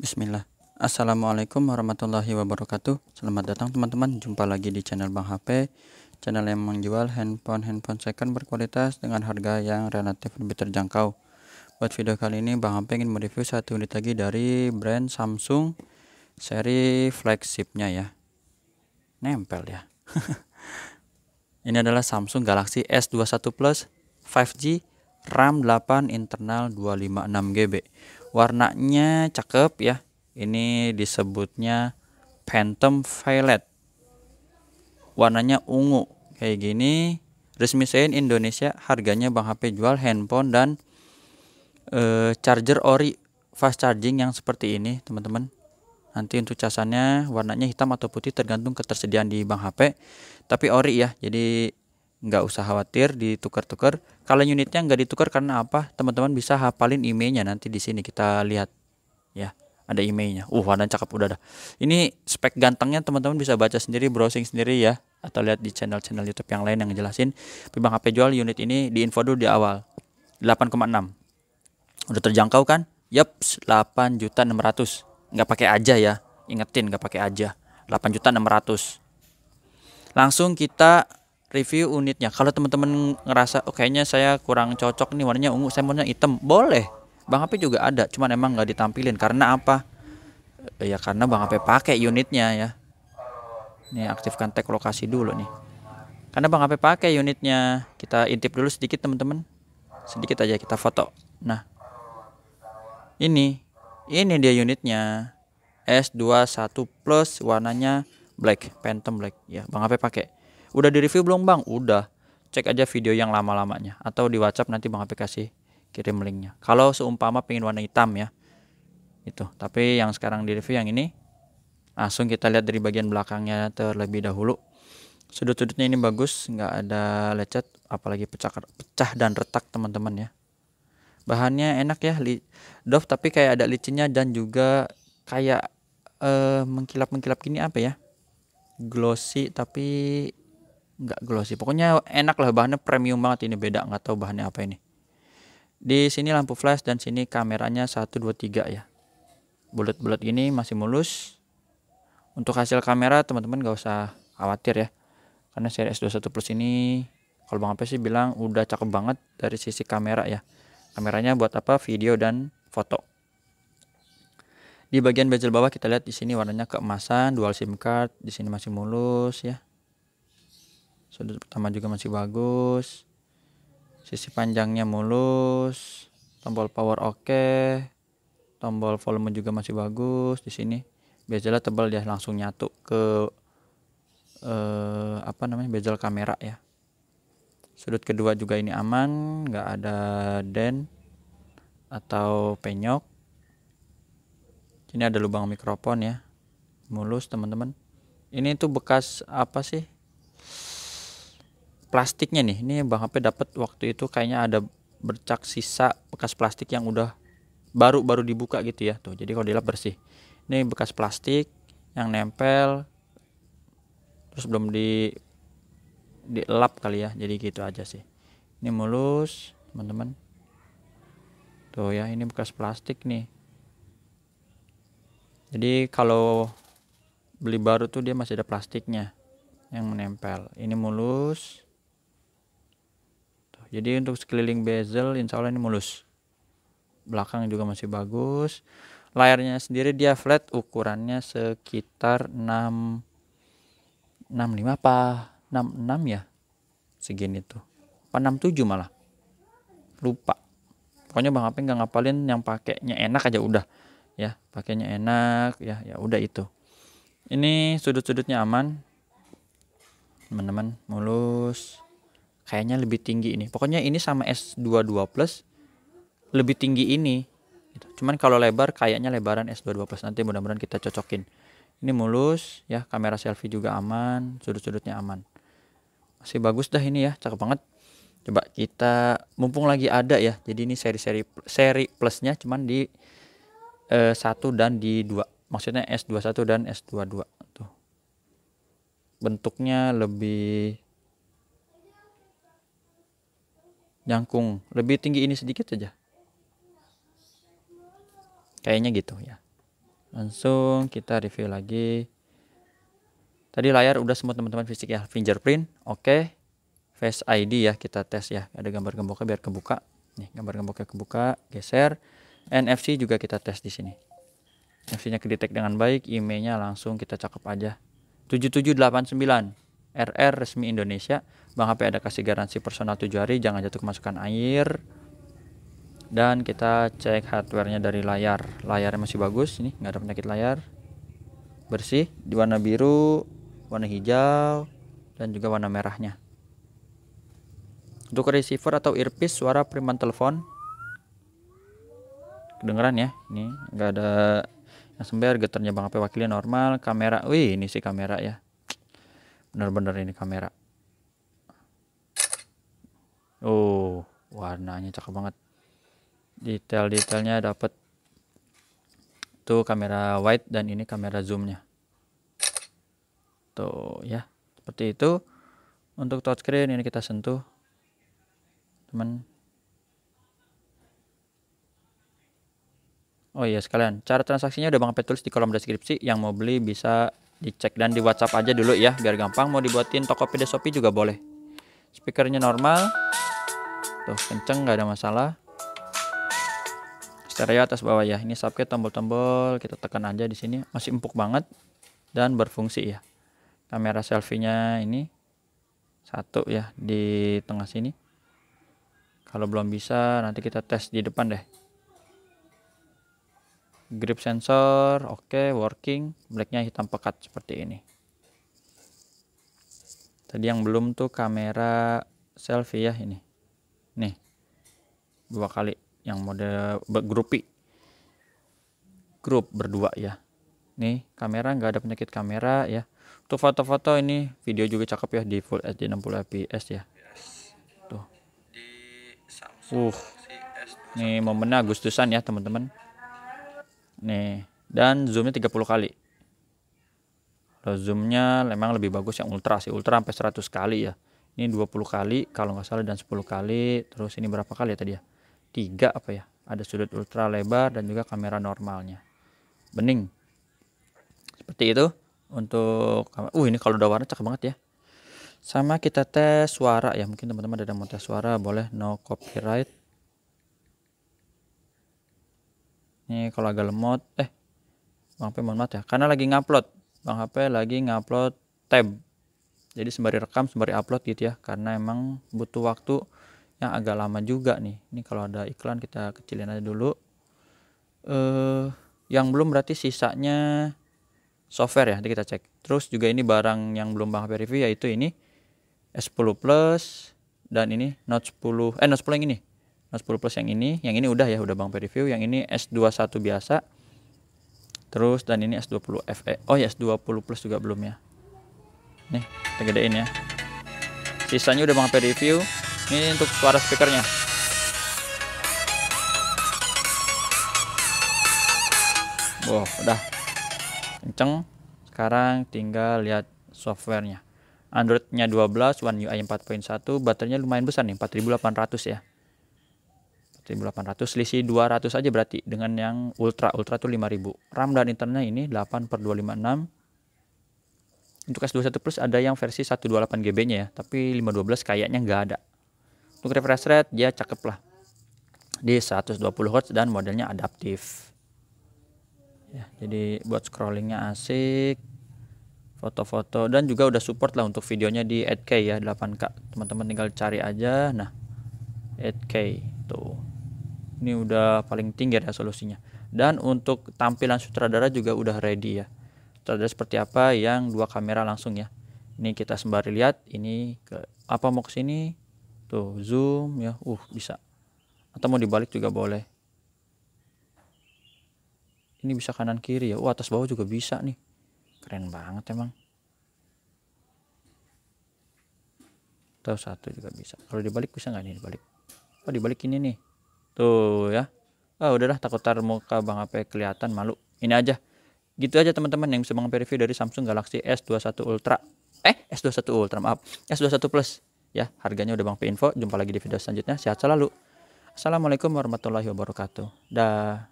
Bismillah. Assalamualaikum warahmatullahi wabarakatuh. Selamat datang teman-teman. Jumpa lagi di channel Bang HP, channel yang menjual handphone second berkualitas dengan harga yang relatif lebih terjangkau. Buat video kali ini Bang HP ingin mereview satu unit lagi dari brand Samsung seri flagshipnya ya. Nempel ya. Ini adalah Samsung Galaxy S21 Plus 5G, RAM 8, internal 256 GB. Warnanya cakep ya. Ini disebutnya Phantom Violet. Warnanya ungu kayak gini. Resmi sein Indonesia. Harganya Bang HP jual handphone dan charger ori fast charging yang seperti ini teman-teman. Nanti untuk casannya warnanya hitam atau putih tergantung ketersediaan di Bang HP. Tapi ori ya, jadi nggak usah khawatir ditukar-tukar. Kalau unitnya nggak ditukar karena apa? Teman-teman bisa hafalin emailnya nanti di sini kita lihat ya. Ada emailnya. Warna cakep udah dah. Ini spek gantengnya teman-teman bisa baca sendiri, browsing sendiri ya, atau lihat di channel-channel YouTube yang lain yang ngejelasin. Tapi Bang HP jual unit ini di info dulu di awal. 8,6. Udah terjangkau kan? Yap, 8.600.000. Nggak pakai aja ya, ingetin nggak pakai aja. 8.600.000. Langsung kita review unitnya. Kalau teman-teman ngerasa kayaknya saya kurang cocok nih warnanya ungu, saya maunya hitam, boleh. Bang HP juga ada, cuman emang nggak ditampilin karena apa? Ya karena Bang HP pakai unitnya ya. Nih aktifkan tag lokasi dulu nih. Karena Bang HP pakai unitnya. Kita intip dulu sedikit teman-teman. Sedikit aja kita foto. Nah, ini dia unitnya. S21 Plus warnanya black, Phantom black ya. Bang HP pakai. Udah di review belum Bang? Udah. Cek aja video yang lama-lamanya atau di WhatsApp nanti Bang HP kasih kirim linknya. Kalau seumpama pengen warna hitam ya. Itu. Tapi yang sekarang di review yang ini. Langsung kita lihat dari bagian belakangnya terlebih dahulu. Sudut-sudutnya ini bagus, nggak ada lecet, apalagi pecah dan retak teman-teman ya. Bahannya enak ya, doff tapi kayak ada licinnya dan juga kayak mengkilap-mengkilap gini apa ya, glossy tapi nggak glossy. Pokoknya enak lah, bahannya premium banget ini, beda, nggak tahu bahannya apa ini. Di sini lampu flash dan sini kameranya 1 2 3 ya. Bulat-bulat gini masih mulus. Untuk hasil kamera teman-teman nggak usah khawatir ya. Karena seri S21 Plus ini kalau Bang HP sih bilang udah cakep banget dari sisi kamera ya. Kameranya buat apa? Video dan foto. Di bagian bezel bawah kita lihat di sini warnanya keemasan, dual SIM card, di sini masih mulus ya. Sudut pertama juga masih bagus. Sisi panjangnya mulus, tombol power oke. Tombol volume juga masih bagus di sini. Bezelnya tebal dia, langsung nyatu ke bezel kamera ya. Sudut kedua juga ini aman, nggak ada dent atau penyok. Ini ada lubang mikrofon ya, mulus teman-teman. Ini tuh bekas apa sih? Plastiknya nih. Ini Bang HP dapat waktu itu kayaknya ada bercak sisa bekas plastik yang udah baru dibuka gitu ya. Tuh, jadi kalau dilap bersih. Ini bekas plastik yang nempel terus belum dilap kali ya, jadi gitu aja sih. Ini mulus teman-teman tuh ya, ini bekas plastik nih. Jadi kalau beli baru tuh dia masih ada plastiknya yang menempel. Ini mulus tuh, jadi untuk sekeliling bezel insya Allah ini mulus. Belakang juga masih bagus. Layarnya sendiri dia flat, ukurannya sekitar 65 apa 66 ya, segini tuh apa 67 malah, lupa. Pokoknya Bang HP nggak ngapalin, yang pakainya enak aja udah ya, pakainya enak ya, ya udah itu. Ini sudut-sudutnya aman teman-teman, mulus. Kayaknya lebih tinggi ini, pokoknya ini sama S22 Plus lebih tinggi ini gitu. Cuman kalau lebar kayaknya lebaran S22 Plus, nanti mudah-mudahan kita cocokin. Ini mulus ya, kamera selfie juga aman, sudut-sudutnya aman, masih bagus dah ini ya, cakep banget. Coba kita mumpung lagi ada ya, jadi ini seri plusnya cuman di 1 dan di 2, maksudnya S21 dan S22 tuh. Bentuknya lebih jangkung, lebih tinggi ini sedikit aja kayaknya gitu ya. Langsung kita review lagi. Tadi layar udah semua teman-teman fisik ya, fingerprint oke. Face ID ya, kita tes ya, ada gambar gemboknya biar kebuka. Nih, gambar gemboknya kebuka, geser. NFC juga kita tes di sini. NFC-nya kedetek dengan baik, IMEI-nya langsung kita cakep aja. 7789 RR resmi Indonesia. Bang HP ada kasih garansi personal 7 hari, jangan jatuh kemasukan air. Dan kita cek hardware-nya dari layar. Layarnya masih bagus, ini nggak ada penyakit layar. Bersih, di warna biru, warna hijau, dan juga warna merahnya. Untuk receiver atau earpiece suara preman telepon kedengeran ya, ini nggak ada yang sember, getarnya Bang HP wakilnya normal. Kamera, wih ini sih kamera ya, bener-bener ini kamera. Oh, warnanya cakep banget, detail-detailnya dapet. Tuh kamera wide dan ini kamera zoomnya. Tuh ya, seperti itu. Untuk touchscreen ini kita sentuh teman. Oh iya sekalian, cara transaksinya udah Bang HP tulis di kolom deskripsi. Yang mau beli bisa dicek dan di WhatsApp aja dulu ya, biar gampang. Mau dibuatin Tokopedia Shopee juga boleh. Speakernya normal, tuh kenceng nggak ada masalah. Stereo atas bawah ya. Ini subcap tombol-tombol kita tekan aja di sini, masih empuk banget dan berfungsi ya. Kamera selfie-nya ini satu ya di tengah sini. Kalau belum bisa nanti kita tes di depan deh. Grip sensor oke, working. Blacknya hitam pekat seperti ini. Tadi yang belum tuh kamera selfie ya, ini nih 2 kali yang mode grup berdua ya. Nih kamera nggak ada penyakit kamera ya. Untuk foto-foto ini, video juga cakep ya di Full HD 60 fps ya. Tuh. Nih momennya Agustusan ya teman-teman. Nih, dan zoomnya 30 kali. Kalau zoomnya memang lebih bagus yang ultra sih, ultra sampai 100 kali ya. Ini 20 kali kalau nggak salah dan 10 kali. Terus ini berapa kali ya tadi ya? 3 apa ya? Ada sudut ultra lebar dan juga kamera normalnya. Bening. Seperti itu untuk ini kalau udah warna cakep banget ya. Sama kita tes suara ya, mungkin teman-teman ada yang mau tes suara, boleh no copyright. Ini kalau agak lemot, Bang HP mohon maaf ya, karena lagi ngupload. Bang HP lagi ngupload tab. Jadi sembari rekam, sembari upload gitu ya, karena emang butuh waktu yang agak lama juga nih. Ini kalau ada iklan kita kecilin aja dulu. Yang belum berarti sisanya software ya, nanti kita cek. Terus juga ini barang yang belum Bang HP review, yaitu ini S10 Plus dan ini Note 10 yang ini. Note 10 Plus yang ini udah ya, udah Bang HP review. Yang ini S21 biasa. Terus dan ini S20 FE. Oh ya, S20 Plus juga belum ya. Nih, kita gedein ya. Sisanya udah Bang HP review. Ini untuk suara speakernya. Wow, udah kenceng. Sekarang tinggal lihat softwarenya. Androidnya 12, One UI 4.1, baterainya lumayan besar nih, 4800 ya. 4800, selisih 200 aja berarti dengan yang ultra tuh 5000. RAM dan internetnya ini 8/256. Untuk S21 Plus ada yang versi 128 GB nya ya, tapi 512 kayaknya nggak ada. Untuk refresh rate dia cakep lah, di 120 Hz dan modelnya adaptif ya, jadi buat scrollingnya asik, foto-foto, dan juga udah support lah untuk videonya di 8K ya, 8K. Teman-teman tinggal cari aja. Nah, 8K tuh, ini udah paling tinggi resolusinya. Dan untuk tampilan sutradara juga udah ready ya. Sutradara seperti apa, yang 2 kamera langsung ya. Ini kita sembari lihat, ini ke apa mau ke sini tuh, zoom ya, bisa. Atau mau dibalik juga boleh. Ini bisa kanan kiri ya. Atas bawah juga bisa nih. Keren banget emang. Atau satu juga bisa. Kalau dibalik bisa nggak nih dibalik? Oh, dibalik ini nih. Tuh ya. Udahlah, takut tar muka Bang HP kelihatan, malu. Ini aja. Gitu aja teman-teman yang bisa Bang HP review dari Samsung Galaxy S21 Ultra. S21 Ultra, maaf. S21 Plus. Ya, harganya udah Bang HP info. Jumpa lagi di video selanjutnya. Sehat selalu. Assalamualaikum warahmatullahi wabarakatuh. Dah.